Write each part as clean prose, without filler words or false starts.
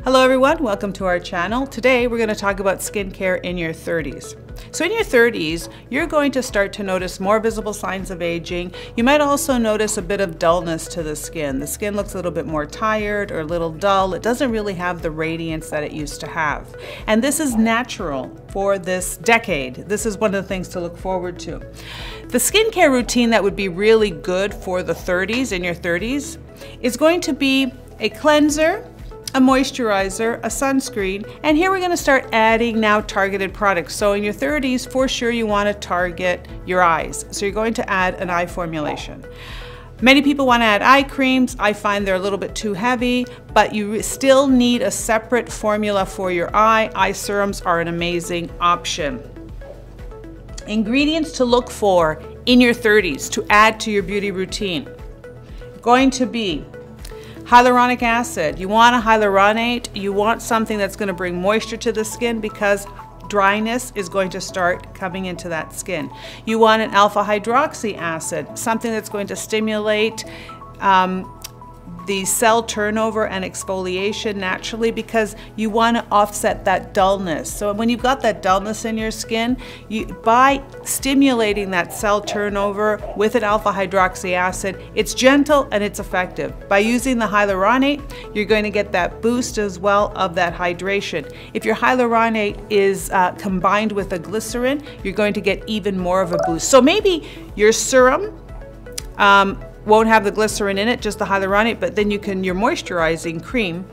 Hello everyone, welcome to our channel. Today we're going to talk about skincare in your 30s. So in your 30s, you're going to start to notice more visible signs of aging. You might also notice a bit of dullness to the skin. The skin looks a little bit more tired or a little dull. It doesn't really have the radiance that it used to have. And this is natural for this decade. This is one of the things to look forward to. The skincare routine that would be really good for the 30s, in your 30s, is going to be a cleanser, a moisturizer, a sunscreen, and here we're going to start adding now targeted products. So in your 30s, for sure you want to target your eyes. So you're going to add an eye formulation. Many people want to add eye creams. I find they're a little bit too heavy, but you still need a separate formula for your eye. Eye serums are an amazing option. Ingredients to look for in your 30s to add to your beauty routine. Going to be hyaluronic acid. You want a hyaluronate. You want something that's going to bring moisture to the skin because dryness is going to start coming into that skin. You want an alpha hydroxy acid, something that's going to stimulate the cell turnover and exfoliation naturally because you want to offset that dullness. So when you've got that dullness in your skin, by stimulating that cell turnover with an alpha hydroxy acid, it's gentle and it's effective. By using the hyaluronate, you're going to get that boost as well of that hydration. If your hyaluronate is combined with a glycerin, you're going to get even more of a boost. So maybe your serum won't have the glycerin in it, just the hyaluronate, but then your moisturizing cream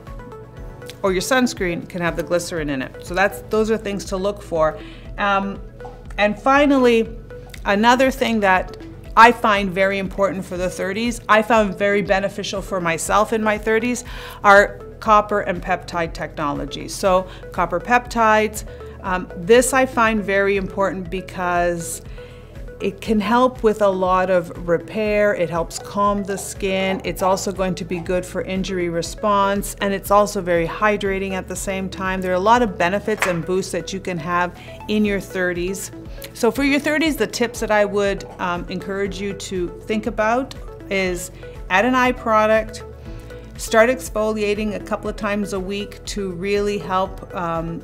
or your sunscreen can have the glycerin in it. So those are things to look for. And finally, another thing that I find very important for the 30s, I found very beneficial for myself in my 30s, are copper and peptide technology. So copper peptides, this I find very important because it can help with a lot of repair. It helps calm the skin. It's also going to be good for injury response, and it's also very hydrating at the same time. There are a lot of benefits and boosts that you can have in your 30s. So for your 30s, the tips that I would encourage you to think about is add an eye product, start exfoliating a couple of times a week to really help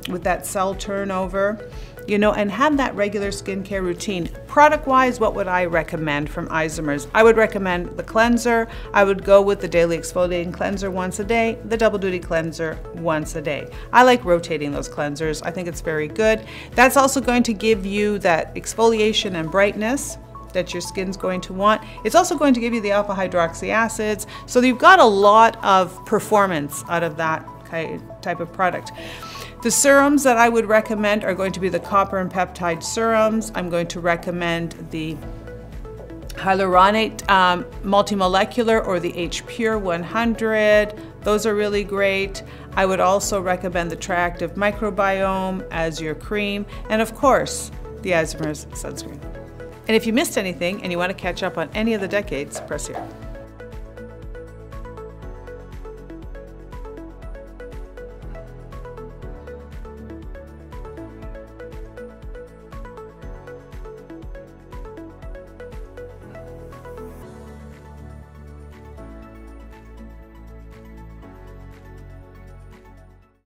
with that cell turnover. And have that regular skincare routine. Product-wise, what would I recommend from Isomers? I would recommend the cleanser. I would go with the daily exfoliating cleanser once a day, the double duty cleanser once a day. I like rotating those cleansers. I think it's very good. That's also going to give you that exfoliation and brightness that your skin's going to want. It's also going to give you the alpha hydroxy acids. So you've got a lot of performance out of that type of product. The serums that I would recommend are going to be the copper and peptide serums. I'm going to recommend the hyaluronate multimolecular or the H-PUR 100. Those are really great. I would also recommend the Triactive Microbiome as your cream, and of course, the Isomers sunscreen. And if you missed anything and you want to catch up on any of the decades, press here.